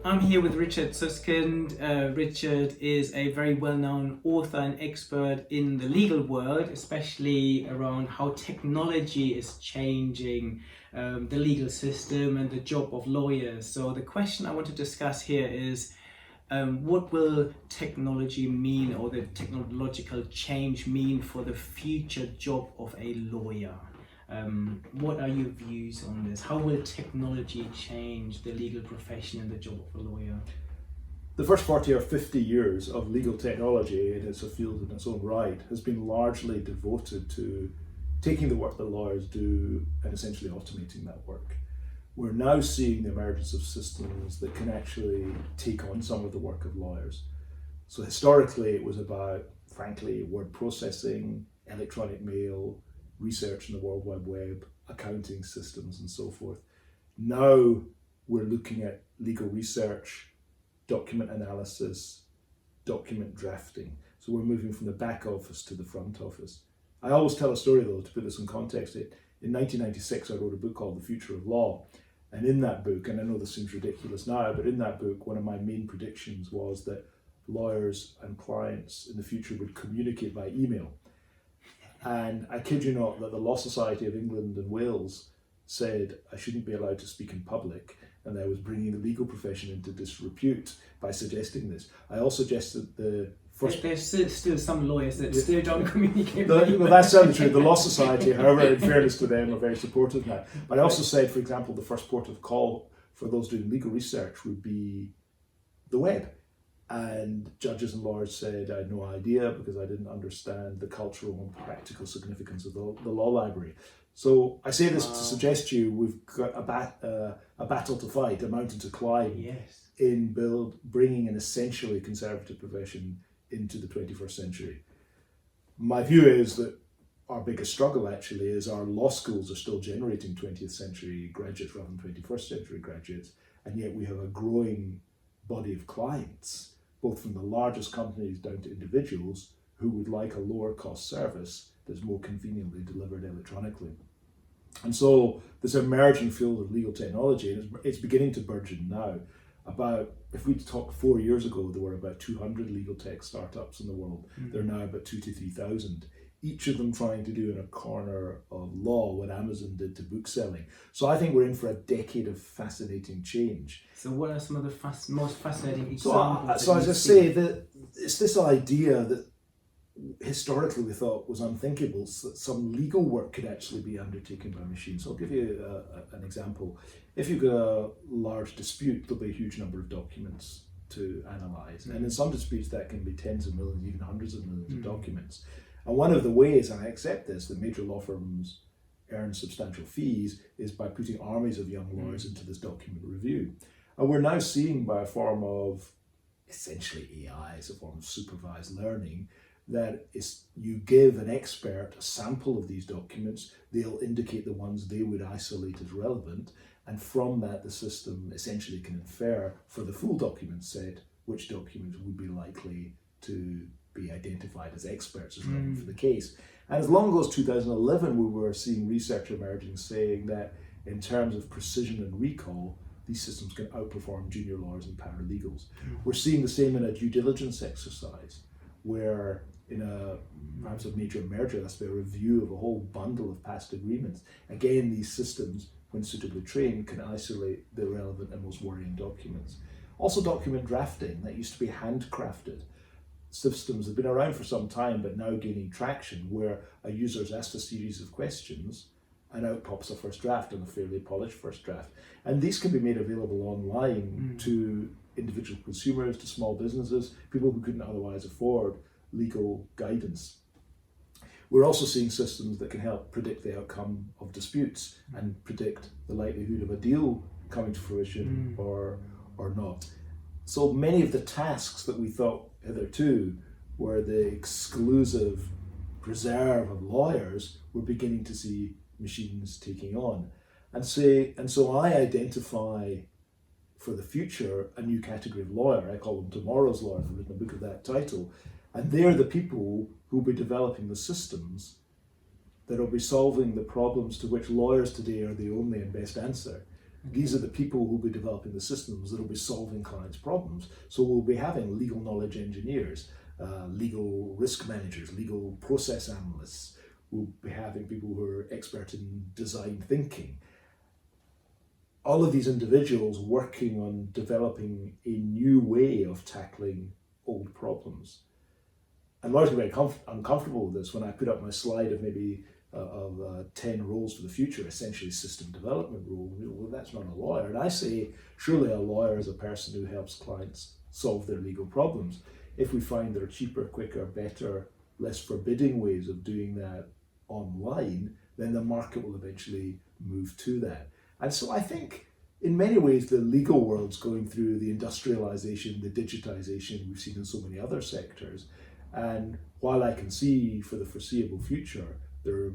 I'm here with Richard Susskind. Richard is a very well-known author and expert in the legal world, especially around how technology is changing the legal system and the job of lawyers. So the question I want to discuss here is, what will technology mean, or the technological change mean for the future job of a lawyer? What are your views on this? How will technology change the legal profession and the job of a lawyer? The first 40 or 50 years of legal technology, and it's a field in its own right, has been largely devoted to taking the work that lawyers do and essentially automating that work. We're now seeing the emergence of systems that can actually take on some of the work of lawyers. So historically it was about, frankly, word processing, electronic mail, research in the World Wide Web, accounting systems and so forth. Now we're looking at legal research, document analysis, document drafting. So we're moving from the back office to the front office. I always tell a story though, to put this in context. In 1996 I wrote a book called The Future of Law. And in that book, and I know this seems ridiculous now, but in that book one of my main predictions was that lawyers and clients in the future would communicate by email. And I kid you not that the Law Society of England and Wales said I shouldn't be allowed to speak in public, and I was bringing the legal profession into disrepute by suggesting this. I also suggested the first... There's still some lawyers that still don't communicate. Well, that's certainly true. The Law Society, however, in fairness to them, are very supportive now. But I also said, for example, the first port of call for those doing legal research would be the web. And judges and lawyers said I had no idea because I didn't understand the cultural and practical significance of the law library. So I say this to suggest to you we've got a battle to fight, a mountain to climb. Yes. In bringing an essentially conservative profession into the 21st century. My view is that our biggest struggle actually is our law schools are still generating 20th century graduates rather than 21st century graduates, and yet we have a growing body of clients, both from the largest companies down to individuals who would like a lower cost service that's more conveniently delivered electronically. And so this emerging field of legal technology, and it's beginning to burgeon now. If we talked 4 years ago, there were about 200 legal tech startups in the world. There are now about 2,000 to 3,000. Each of them trying to do in a corner of law what Amazon did to book selling. So I think we're in for a decade of fascinating change. So what are some of the most fascinating examples? So as I say, it's this idea that historically we thought was unthinkable, that some legal work could actually be undertaken by machines. So I'll give you an example. If you've got a large dispute, there'll be a huge number of documents to analyse. And in some disputes that can be tens of millions, even hundreds of millions of documents. And one of the ways, and I accept this, that major law firms earn substantial fees is by putting armies of young lawyers into this document review. And we're now seeing, by a form of essentially AI, as a form of supervised learning, that you give an expert a sample of these documents, they'll indicate the ones they would isolate as relevant, and from that the system essentially can infer for the full document set which documents would be likely to be identified as experts as relevant for the case. And as long ago as 2011 we were seeing research emerging saying that in terms of precision and recall, these systems can outperform junior lawyers and paralegals. We're seeing the same in a due diligence exercise, where in perhaps a major merger, that's a review of a whole bundle of past agreements. Again, these systems, when suitably trained, can isolate the relevant and most worrying documents. Also document drafting, that used to be handcrafted. Systems have been around for some time, but now gaining traction, where a user is asked a series of questions and out pops a first draft, and a fairly polished first draft. And these can be made available online to individual consumers, to small businesses, people who couldn't otherwise afford legal guidance. We're also seeing systems that can help predict the outcome of disputes and predict the likelihood of a deal coming to fruition or not. So many of the tasks that we thought hitherto were the exclusive preserve of lawyers, we're beginning to see machines taking on. And so I identify for the future a new category of lawyer. I call them tomorrow's lawyers. I've written a book of that title. And they're the people who will be developing the systems that will be solving the problems to which lawyers today are the only and best answer. These are the people who will be developing the systems that will be solving clients' problems. So we'll be having legal knowledge engineers, legal risk managers, legal process analysts. We'll be having people who are expert in design thinking. All of these individuals working on developing a new way of tackling old problems. And lawyers are very uncomfortable with this when I put up my slide of maybe 10 roles for the future, essentially system development role. Well, that's not a lawyer. And I say, surely a lawyer is a person who helps clients solve their legal problems. If we find there are cheaper, quicker, better, less forbidding ways of doing that online, then the market will eventually move to that. And so I think in many ways the legal world's going through the industrialization, the digitization we've seen in so many other sectors. And while I can see for the foreseeable future there are a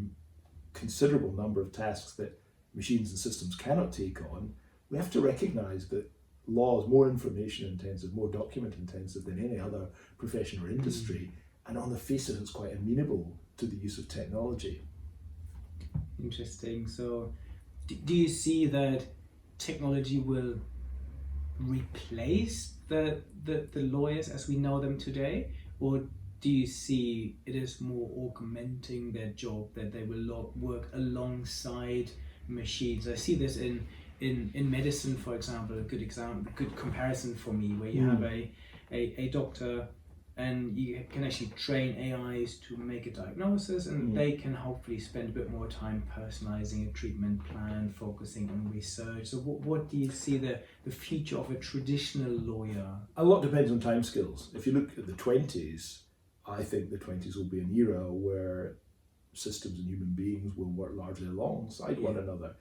considerable number of tasks that machines and systems cannot take on, we have to recognize that law is more information intensive, more document intensive than any other profession or industry. And on the face of it, it's quite amenable to the use of technology. Interesting. So do you see that technology will replace the lawyers as we know them today? Or do you see it as more augmenting their job, that they will work alongside machines? I see this in medicine, for example, a good comparison for me, where you have a doctor and you can actually train AIs to make a diagnosis, and they can hopefully spend a bit more time personalizing a treatment plan, focusing on research. So what do you see the future of a traditional lawyer? A lot depends on timescales. If you look at the 20s, I think the 20s will be an era where systems and human beings will work largely alongside one another.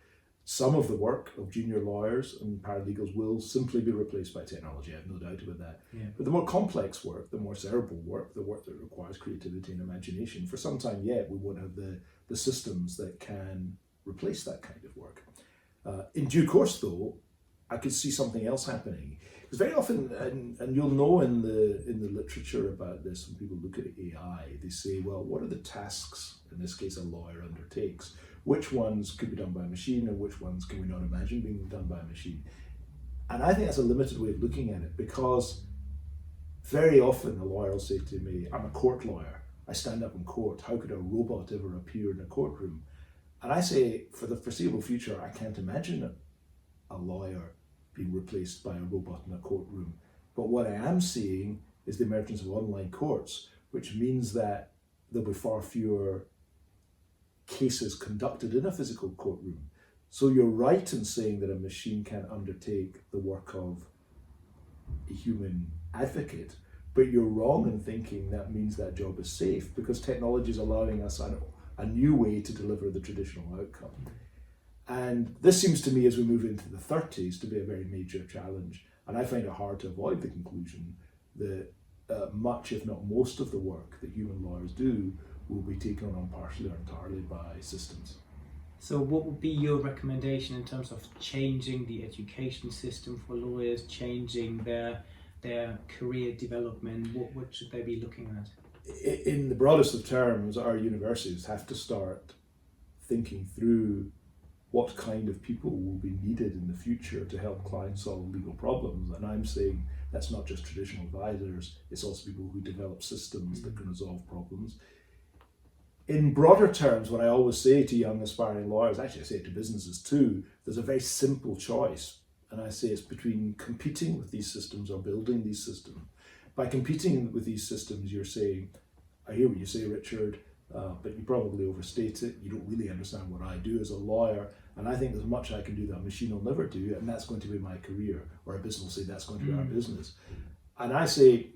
Some of the work of junior lawyers and paralegals will simply be replaced by technology, I have no doubt about that. Yeah. But the more complex work, the more cerebral work, the work that requires creativity and imagination, for some time yet we won't have the systems that can replace that kind of work. In due course though, I could see something else happening. Because very often, and you'll know in the literature about this, when people look at AI, they say, well, what are the tasks, in this case a lawyer undertakes? Which ones could be done by a machine and which ones can we not imagine being done by a machine? And I think that's a limited way of looking at it, because very often a lawyer will say to me, I'm a court lawyer, I stand up in court, how could a robot ever appear in a courtroom? And I say, for the foreseeable future, I can't imagine a lawyer being replaced by a robot in a courtroom. But what I am seeing is the emergence of online courts, which means that there'll be far fewer cases conducted in a physical courtroom. So you're right in saying that a machine can't undertake the work of a human advocate, but you're wrong in thinking that means that job is safe, because technology is allowing us a new way to deliver the traditional outcome. And this seems to me, as we move into the 30s, to be a very major challenge. And I find it hard to avoid the conclusion that much, if not most, of the work that human lawyers do will be taken on partially or entirely by systems. So what would be your recommendation in terms of changing the education system for lawyers, changing their career development? What should they be looking at? In the broadest of terms, our universities have to start thinking through what kind of people will be needed in the future to help clients solve legal problems. And I'm saying that's not just traditional advisors, it's also people who develop systems that can resolve problems. In broader terms, what I always say to young aspiring lawyers, actually I say it to businesses too, there's a very simple choice. And I say it's between competing with these systems or building these systems. By competing with these systems, you're saying, I hear what you say, Richard, but you probably overstate it. You don't really understand what I do as a lawyer. And I think there's much I can do that a machine will never do, and that's going to be my career. Or a business will say that's going to be our business. And I say,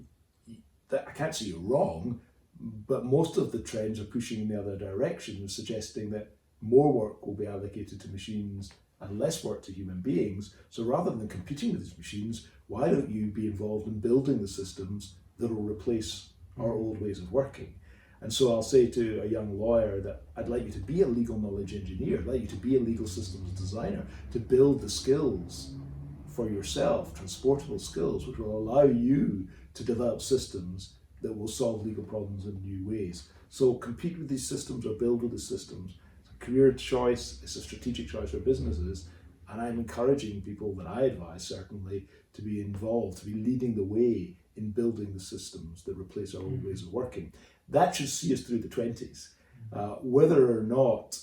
that I can't say you're wrong, but most of the trends are pushing in the other direction, suggesting that more work will be allocated to machines and less work to human beings. So rather than competing with these machines, why don't you be involved in building the systems that will replace our old ways of working? And so I'll say to a young lawyer that I'd like you to be a legal knowledge engineer, I'd like you to be a legal systems designer, to build the skills for yourself, transportable skills, which will allow you to develop systems that will solve legal problems in new ways. So compete with these systems or build with the systems. It's a career choice, it's a strategic choice for businesses, And I'm encouraging people that I advise, certainly, to be involved, to be leading the way in building the systems that replace our old ways of working. That should see us through the 20s. Whether or not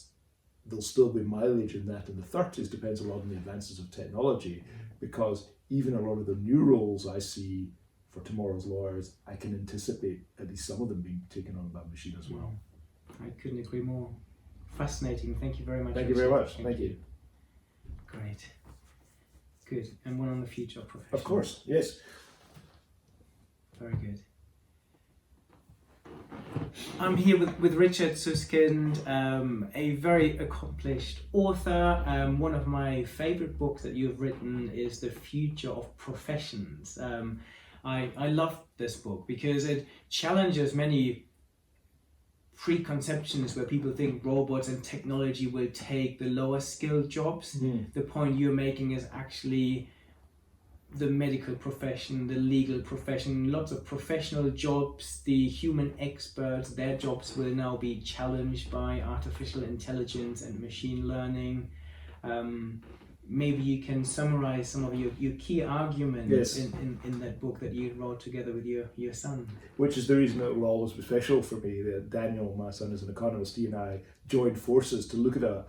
there'll still be mileage in that in the 30s depends a lot on the advances of technology, because even a lot of the new roles I see for tomorrow's lawyers, I can anticipate at least some of them being taken on by machine as well. I couldn't agree more. Fascinating. Thank you very much. Thank you very much. Thank you. Great. Good. And one on the future of profession. Of course, yes. Very good. I'm here with Richard Susskind, a very accomplished author. One of my favorite books that you've written is The Future of Professions. I love this book because it challenges many preconceptions where people think robots and technology will take the lower skilled jobs. The point you're making is actually the medical profession, the legal profession, lots of professional jobs, the human experts, their jobs will now be challenged by artificial intelligence and machine learning. Maybe you can summarize some of your key arguments in that book that you wrote together with your son. Which is the reason it will always be special for me. Daniel, my son, is an economist. He and I joined forces to look at a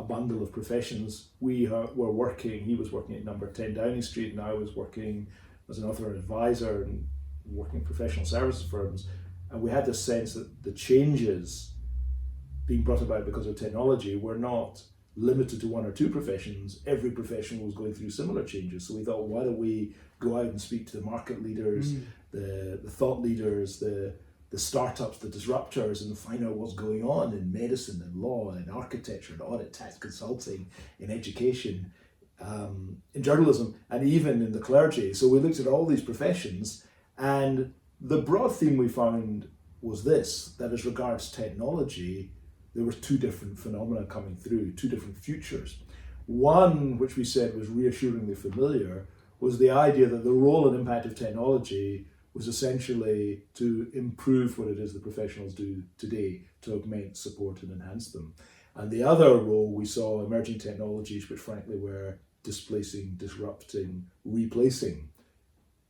bundle of professions. We were working, he was working at number 10 Downing Street, and I was working as an author and advisor and working in professional services firms. And we had this sense that the changes being brought about because of technology were not limited to one or two professions. Every profession was going through similar changes. So we thought, why don't we go out and speak to the market leaders, the thought leaders, the startups, the disruptors, and find out what's going on in medicine and law and architecture and audit, tax, consulting, in education, in journalism, and even in the clergy. So we looked at all these professions, and the broad theme we found was this, that as regards technology, there were two different phenomena coming through, two different futures. One, which we said was reassuringly familiar, was the idea that the role and impact of technology was essentially to improve what it is the professionals do today, to augment, support and enhance them. And the other role, we saw emerging technologies which frankly were displacing, disrupting, replacing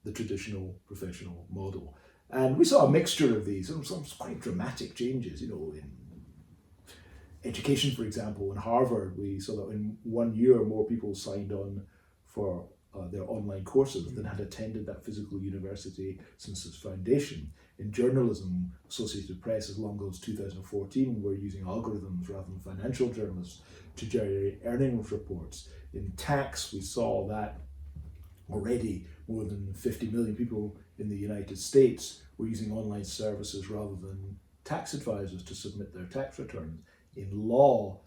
the traditional professional model. And we saw a mixture of these, and some quite dramatic changes, in education, for example. In Harvard, we saw that in 1 year, more people signed on for their online courses than had attended that physical university since its foundation. In journalism, Associated Press, as long ago as 2014, were using algorithms rather than financial journalists to generate earnings reports. In tax, we saw that already more than 50 million people in the United States were using online services rather than tax advisors to submit their tax returns. In law,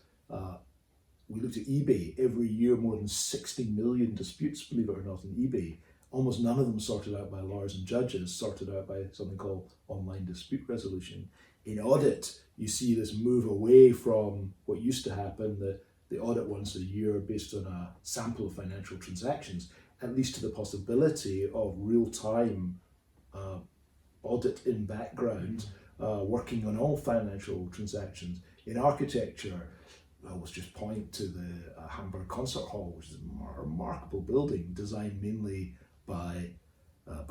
we looked at eBay. Every year, more than 60 million disputes, believe it or not, in eBay. Almost none of them sorted out by lawyers and judges, sorted out by something called online dispute resolution. In audit, you see this move away from what used to happen, the audit once a year based on a sample of financial transactions, at least to the possibility of real-time audit in background, working on all financial transactions. In architecture, I was just point to the Hamburg Concert Hall, which is a remarkable building designed mainly by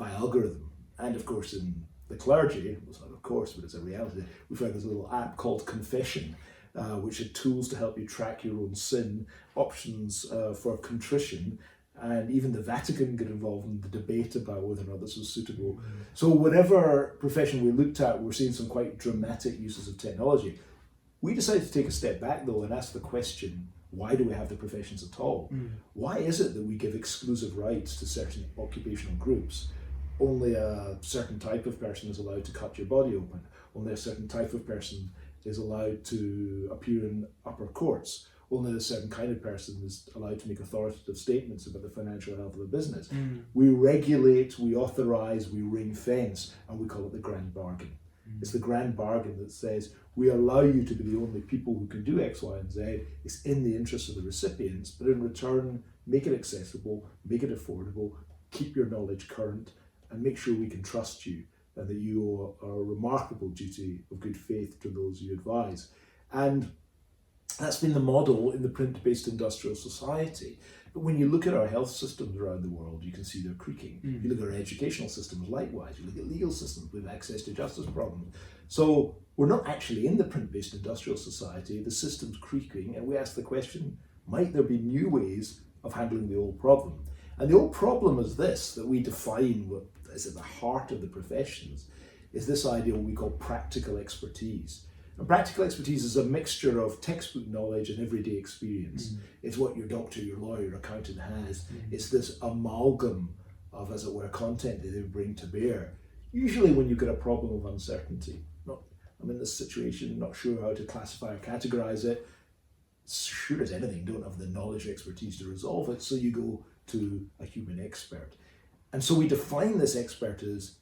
algorithm. And of course, in the clergy, it was not of course, but it's a reality, we found this little app called Confession, which had tools to help you track your own sin, options for contrition, and even the Vatican got involved in the debate about whether or not this was suitable. So whatever profession we looked at, we're seeing some quite dramatic uses of technology. We decided to take a step back though and ask the question, why do we have the professions at all? Why is it that we give exclusive rights to certain occupational groups? Only a certain type of person is allowed to cut your body open. Only a certain type of person is allowed to appear in upper courts. Only a certain kind of person is allowed to make authoritative statements about the financial health of a business. We regulate, we authorize, we ring fence, and we call it the grand bargain. It's the grand bargain that says, we allow you to be the only people who can do X, Y, and Z. It's in the interest of the recipients, but in return, make it accessible, make it affordable, keep your knowledge current, and make sure we can trust you and that you are a remarkable duty of good faith to those you advise. And That's been the model in the print-based industrial society. But when you look at our health systems around the world, you can see they're creaking. You look at our educational systems, likewise. You look at legal systems with access to justice problems. So we're not actually in the print-based industrial society. The system's creaking, and we ask the question, might there be new ways of handling the old problem? And the old problem is this, that we define what is at the heart of the professions, is this idea we call practical expertise. And practical expertise is a mixture of textbook knowledge and everyday experience. It's what your doctor, your lawyer, your accountant has. It's this amalgam of, as it were, content that they bring to bear. Usually when you've got a problem of uncertainty, I'm in this situation, not sure how to classify or categorize it, sure as anything, don't have the knowledge or expertise to resolve it, so you go to a human expert. And so we define this expert as,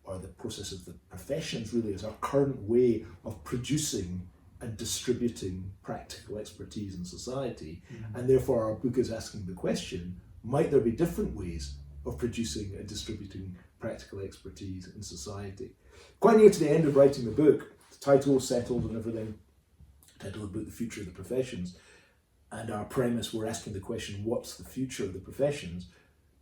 or the process of the professions really, as our current way of producing and distributing practical expertise in society. And therefore our book is asking the question, might there be different ways of producing and distributing practical expertise in society? Quite near to the end of writing the book, the title settled and everything, the title of the book, The Future of the Professions, and our premise, we're asking the question, what's the future of the professions?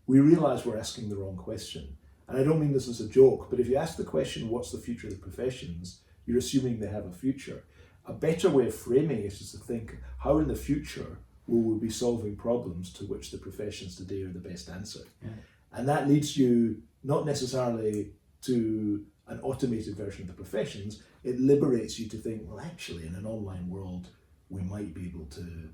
We realise we're asking the wrong question. And I don't mean this as a joke, but if you ask the question, what's the future of the professions, you're assuming they have a future. A better way of framing it is to think, how in the future will we be solving problems to which the professions today are the best answer? And that leads you not necessarily to an automated version of the professions, it liberates you to think, well, actually, in an online world, we might be able to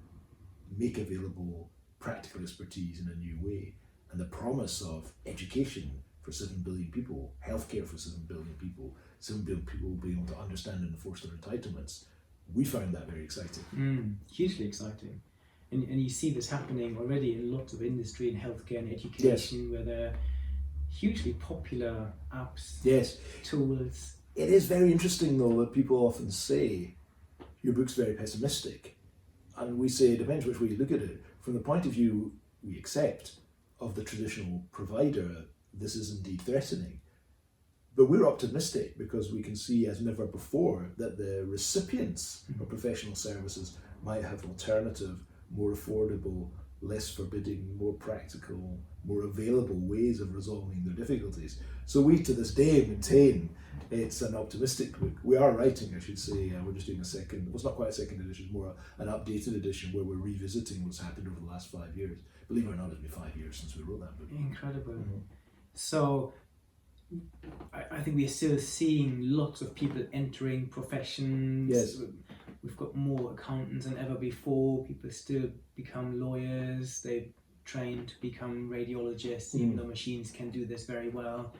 make available practical expertise in a new way. And the promise of education for 7 billion people, healthcare for 7 billion people, 7 billion people being able to understand and enforce their entitlements, we found that very exciting. Hugely exciting. And you see this happening already in lots of industry in healthcare and education, where there are hugely popular apps, tools. It is very interesting though that people often say, your book's very pessimistic. And we say, it depends which way you look at it. From the point of view we accept of the traditional provider, this is indeed threatening. But we're optimistic because we can see as never before that the recipients of professional services might have alternative, more affordable, less forbidding, more practical, more available ways of resolving their difficulties. So we to this day maintain it's an optimistic book. We are writing, I should say, we're just doing a second, well, it's not quite a second edition, more an updated edition where we're revisiting what's happened over the last 5 years. Believe it or not, it's been 5 years since we wrote that book. Incredible. So I think we're still seeing lots of people entering professions. We've got more accountants than ever before. People still become lawyers. They train to become radiologists, even though machines can do this very well.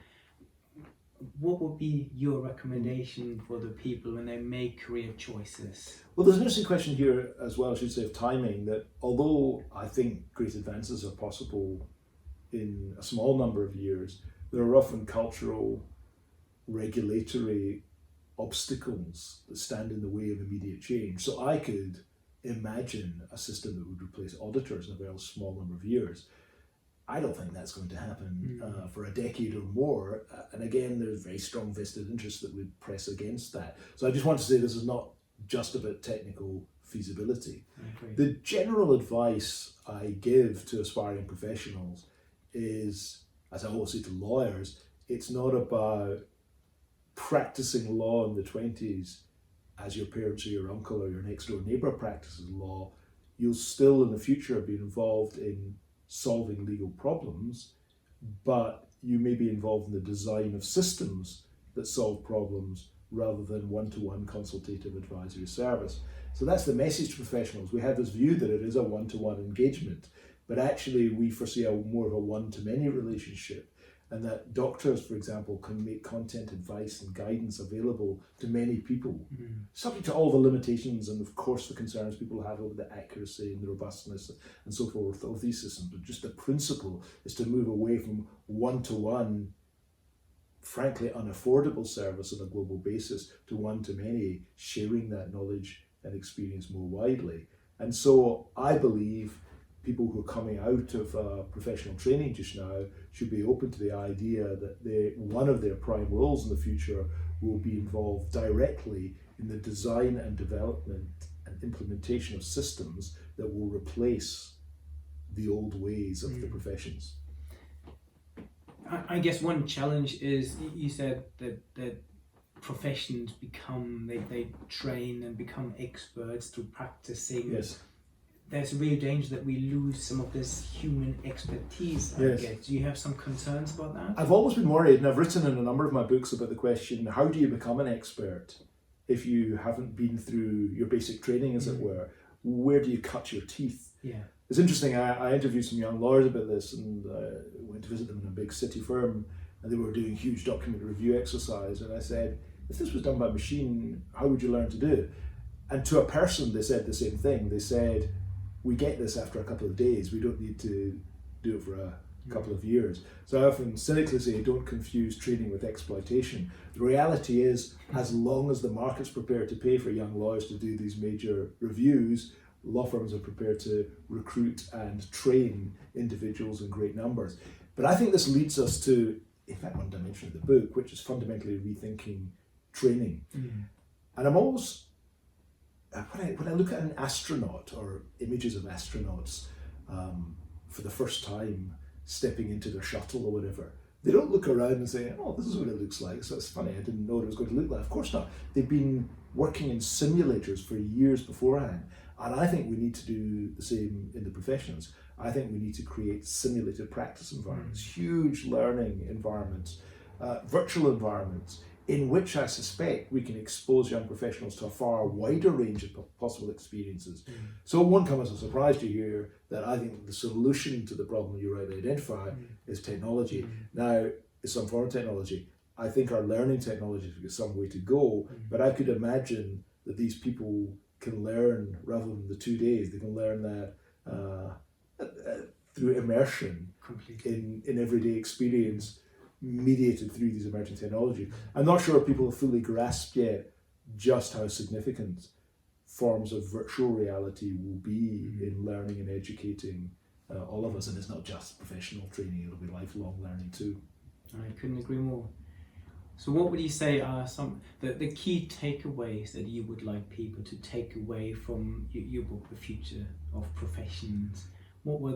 What would be your recommendation for the people when they make career choices? Well, there's an interesting question here as well, I should say, of timing, that although I think great advances are possible in a small number of years, there are often cultural, regulatory obstacles that stand in the way of immediate change. So I could imagine a system that would replace auditors in a very small number of years. I don't think that's going to happen for a decade or more. And again, there's very strong vested interest that would press against that. So I just want to say this is not just about technical feasibility. The general advice I give to aspiring professionals is, as I always say to lawyers, it's not about practicing law in the 20s as your parents or your uncle or your next door neighbour practices law. You'll still in the future be involved in solving legal problems, but you may be involved in the design of systems that solve problems rather than one-to-one consultative advisory service. So that's the message to professionals. We have this view that it is a one-to-one engagement, but actually we foresee more of a one-to-many relationship, and that doctors, for example, can make content advice and guidance available to many people, subject to all the limitations and of course the concerns people have over the accuracy and the robustness and so forth of these systems. But just the principle is to move away from one-to-one, frankly unaffordable service on a global basis to one-to-many, sharing that knowledge and experience more widely. And so I believe people who are coming out of professional training just now should be open to the idea that one of their prime roles in the future will be involved directly in the design and development and and implementation of systems that will replace the old ways of the professions. I guess one challenge is, you said that professions they train and become experts through practicing. Yes. There's a real danger that we lose some of this human expertise. Yes. I guess. Do you have some concerns about that? I've always been worried, and I've written in a number of my books about the question, how do you become an expert if you haven't been through your basic training, as it were? Where do you cut your teeth? Yeah. It's interesting, I interviewed some young lawyers about this, and went to visit them in a big city firm, and they were doing a huge document review exercise, and I said, if this was done by machine, how would you learn to do it? And to a person, they said the same thing. They said, we get this after a couple of days, we don't need to do it for a couple of years. So I often cynically say, don't confuse training with exploitation. The reality is, as long as the market's prepared to pay for young lawyers to do these major reviews, law firms are prepared to recruit and train individuals in great numbers. But I think this leads us to, in fact, one dimension of the book, which is fundamentally rethinking training. And I'm always, when I look at an astronaut or images of astronauts for the first time stepping into their shuttle or whatever, they don't look around and say, oh, this is what it looks like. So it's funny, I didn't know what it was going to look like. Of course not. They've been working in simulators for years beforehand. And I think we need to do the same in the professions. I think we need to create simulated practice environments, huge learning environments, virtual environments, in which I suspect we can expose young professionals to a far wider range of possible experiences. So it won't come as a surprise to hear that I think the solution to the problem you rightly identify is technology. Now, it's some form of technology. I think our learning technology has got some way to go, but I could imagine that these people can learn, rather than the 2 days, they can learn that through immersion in everyday experience, mediated through these emerging technologies. I'm not sure people have fully grasped yet just how significant forms of virtual reality will be in learning and educating all of us. And it's not just professional training, it'll be lifelong learning too. I couldn't agree more. So what would you say are some the key takeaways that you would like people to take away from your book, The Future of Professions? What were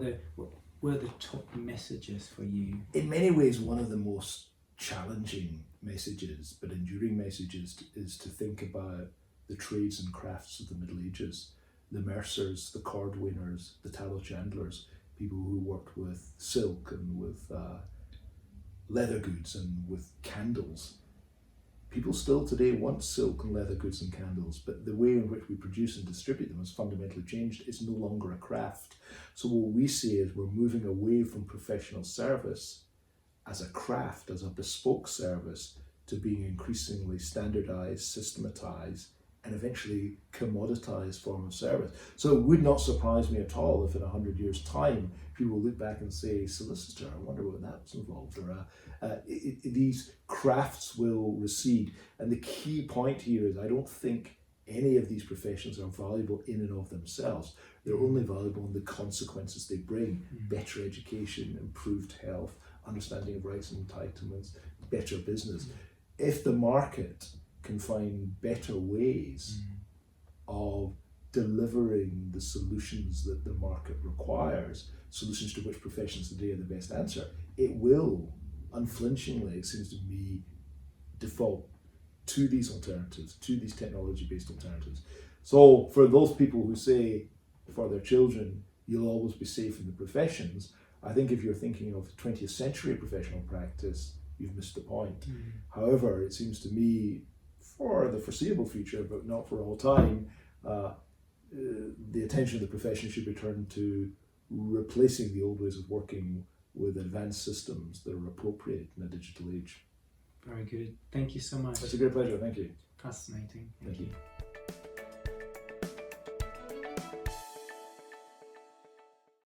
the top messages for you? In many ways, one of the most challenging messages, but enduring messages, is to think about the trades and crafts of the Middle Ages. The mercers, the cordwainers, the tallow chandlers, people who worked with silk and with leather goods and with candles. People still today want silk and leather goods and candles, but the way in which we produce and distribute them has fundamentally changed. It's no longer a craft. So what we see is we're moving away from professional service as a craft, as a bespoke service, to being increasingly standardized, systematized, and eventually commoditized form of service. So it would not surprise me at all if in 100 years' time, people look back and say, solicitor, I wonder what that was involved, or these crafts will recede. And the key point here is I don't think any of these professions are valuable in and of themselves. They're only valuable in the consequences they bring. Better education, improved health, understanding of rights and entitlements, better business. If the market can find better ways of delivering the solutions that the market requires, solutions to which professions today are the best answer, it will unflinchingly, it seems to me, default to these alternatives, to these technology-based alternatives. So for those people who say for their children, you'll always be safe in the professions, I think if you're thinking of 20th century professional practice, you've missed the point. However, it seems to me, for the foreseeable future, but not for all time, the attention of the profession should be turned to replacing the old ways of working with advanced systems that are appropriate in a digital age. Very good. Thank you so much. It's a great pleasure. Thank you. Fascinating. Thank you.